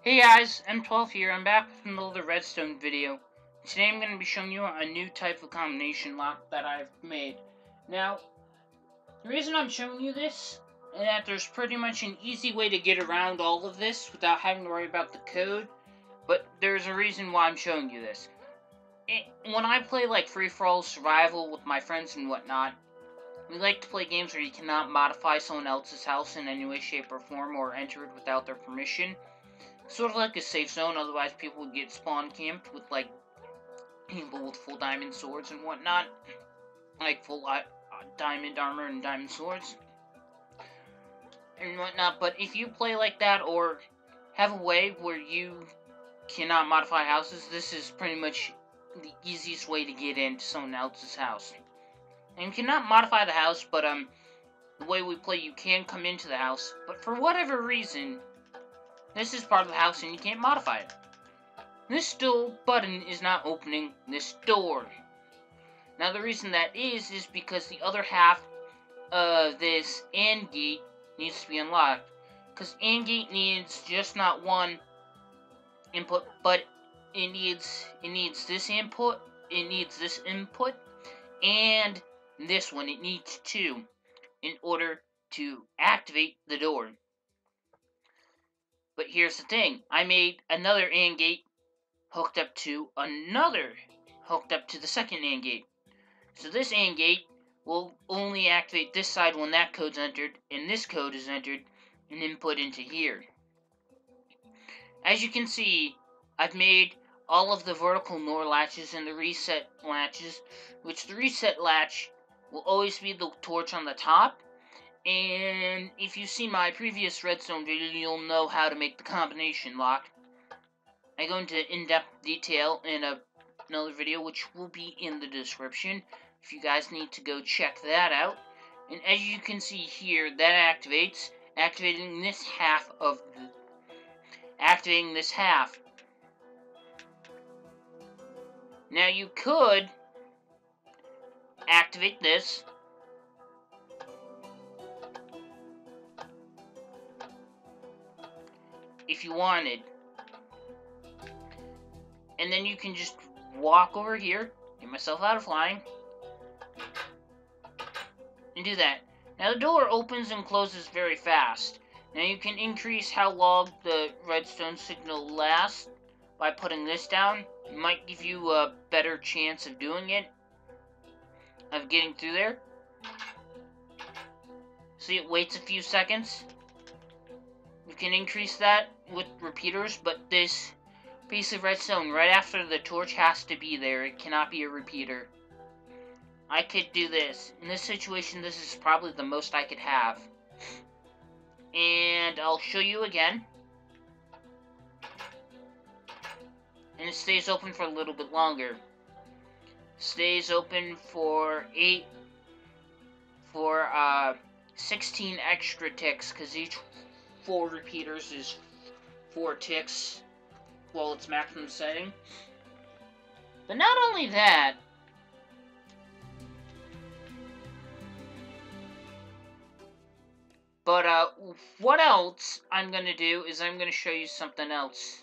Hey guys, M12 here. I'm back with another redstone video. Today I'm going to be showing you a new type of combination lock that I've made. Now, the reason I'm showing you this is that there's pretty much an easy way to get around all of this without having to worry about the code, but there's a reason why I'm showing you this. When I play like free-for-all survival with my friends and whatnot, we like to play games where you cannot modify someone else's house in any way, shape, or form or enter it without their permission. Sort of like a safe zone, otherwise people would get spawn camped with, like, people with full diamond swords and whatnot. Like, full diamond armor and diamond swords. And whatnot, but if you play like that, or have a way where you cannot modify houses, this is pretty much the easiest way to get into someone else's house. And you cannot modify the house, but, the way we play, you can come into the house, but for whatever reason, this is part of the house and you can't modify it. This still button is not opening this door. Now the reason that is because the other half of this AND gate needs to be unlocked. Because AND gate needs just not one input, but it needs this input, it needs this input, and this one. It needs two in order to activate the door. But here's the thing, I made another AND gate hooked up to the second AND gate. So this AND gate will only activate this side when that code's entered, and this code is entered and input into here. As you can see, I've made all of the vertical NOR latches and the reset latches, which the reset latch will always be the torch on the top. And if you've seen my previous redstone video, you'll know how to make the combination lock. I go into in-depth detail in another video, which will be in the description, if you guys need to go check that out. And as you can see here, that activating this half. Now you could activate this, if you wanted. And then you can just walk over here, get myself out of flying, and do that. Now the door opens and closes very fast. Now you can increase how long the redstone signal lasts by putting this down. It might give you a better chance of doing it, of getting through there. See, it waits a few seconds. You can increase that with repeaters, but this piece of redstone right after the torch has to be there. It cannot be a repeater. I could do this. In this situation, this is probably the most I could have. And I'll show you again. And it stays open for a little bit longer. Stays open for 16 extra ticks, because each 4 repeaters is 4 ticks while it's maximum setting. But not only that, but what else I'm going to do is I'm going to show you something else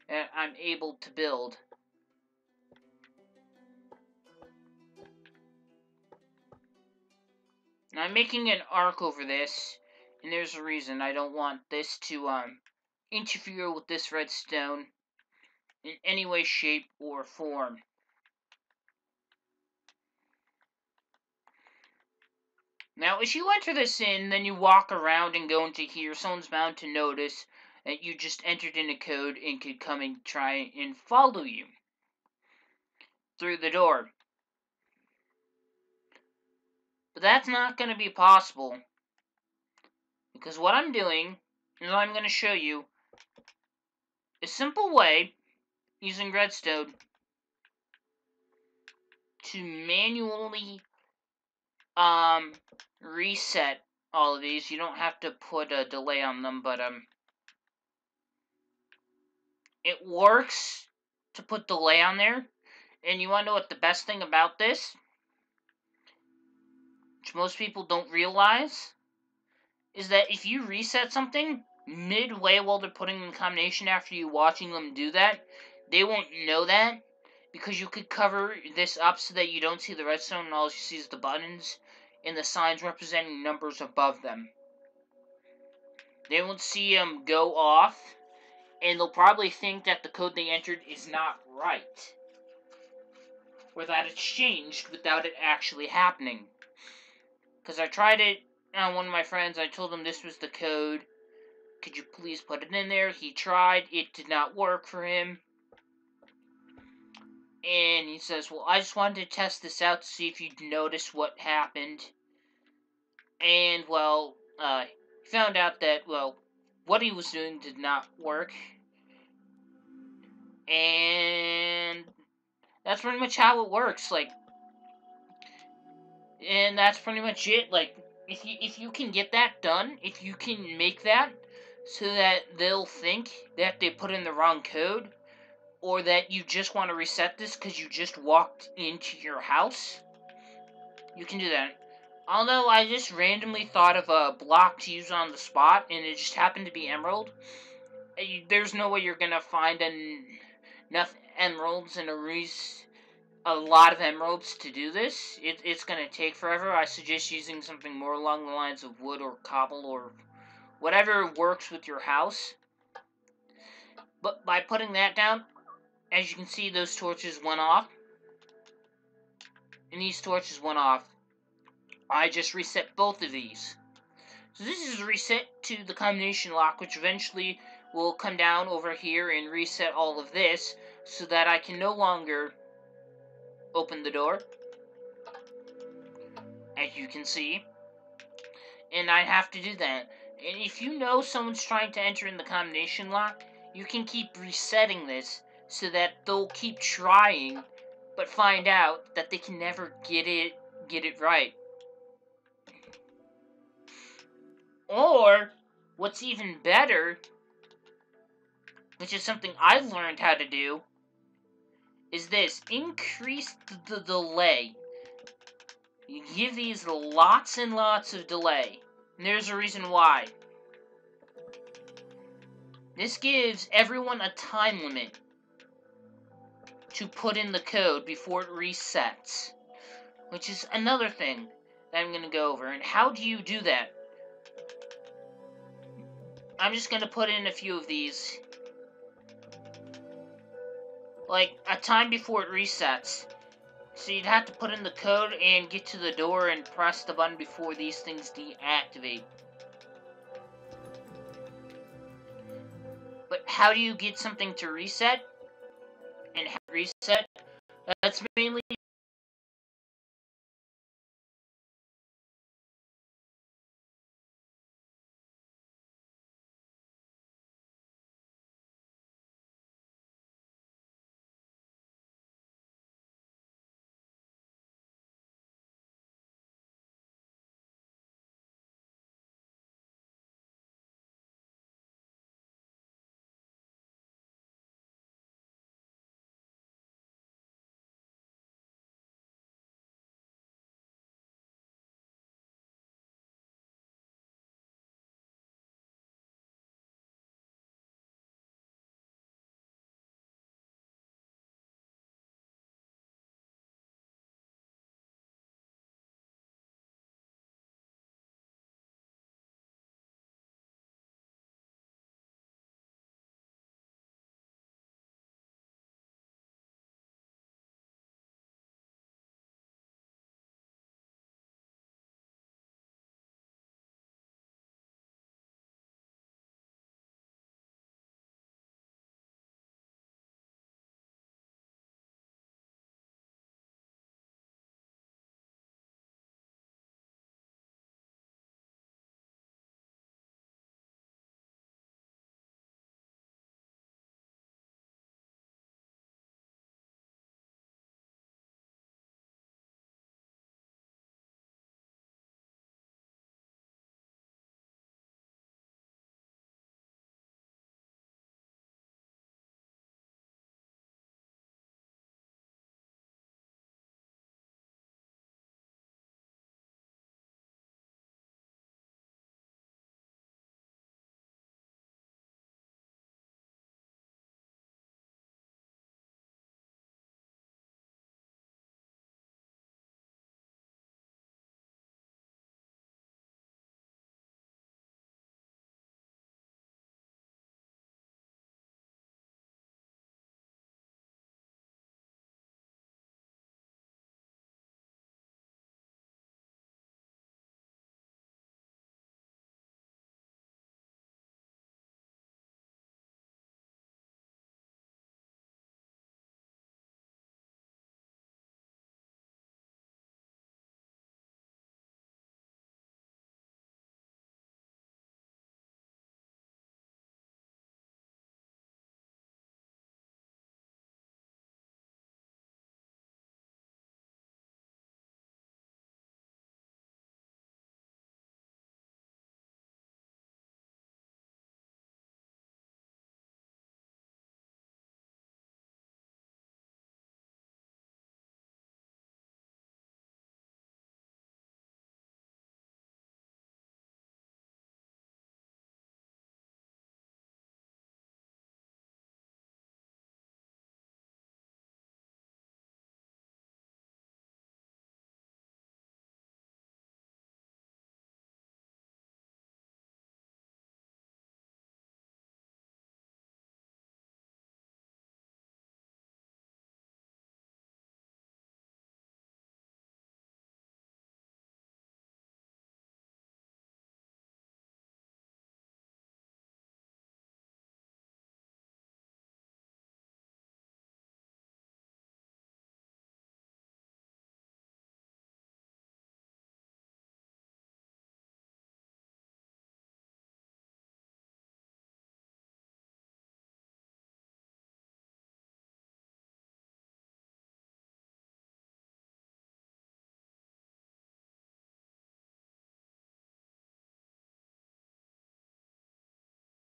that I'm able to build. Now I'm making an arc over this, and there's a reason. I don't want this to interfere with this redstone in any way, shape, or form. Now, as you enter this in, then you walk around and go into here, someone's bound to notice that you just entered in a code and could come and try and follow you through the door. But that's not going to be possible, because what I'm doing is I'm going to show you a simple way, using redstone, to manually reset all of these. You don't have to put a delay on them, but it works to put delay on there. And you want to know what the best thing about this, which most people don't realize, is that if you reset something, midway while they're putting in the combination after you watching them do that, they won't know that, because you could cover this up so that you don't see the redstone and all you see is the buttons and the signs representing numbers above them. They won't see them go off, and they'll probably think that the code they entered is not right, or that it's changed without it actually happening. Because I tried it on one of my friends, I told him this was the code, could you please put it in there? He tried, it did not work for him. And he says, well, I just wanted to test this out to see if you'd notice what happened. And, well, he found out that, well, what he was doing did not work. And that's pretty much how it works, like, and that's pretty much it. Like, if you can get that done, if you can make that so that they'll think that they put in the wrong code, or that you just want to reset this because you just walked into your house, you can do that. Although I just randomly thought of a block to use on the spot, and it just happened to be emerald. There's no way you're gonna find enough emeralds and a lot of emeralds to do this. It's gonna take forever. I suggest using something more along the lines of wood or cobble or whatever works with your house. But by putting that down, as you can see, those torches went off. And these torches went off. I just reset both of these. So this is a reset to the combination lock, which eventually will come down over here and reset all of this, so that I can no longer open the door, as you can see. And I have to do that. And if you know someone's trying to enter in the combination lock, you can keep resetting this so that they'll keep trying, but find out that they can never get it right. Or, what's even better, which is something I've learned how to do, is this. Increase the delay. You give these lots and lots of delay. And there's a reason why. This gives everyone a time limit to put in the code before it resets. Which is another thing that I'm going to go over. And how do you do that? I'm just going to put in a few of these. Like, a time before it resets. So you'd have to put in the code and get to the door and press the button before these things deactivate. But how do you get something to reset? And how to reset? That's mainly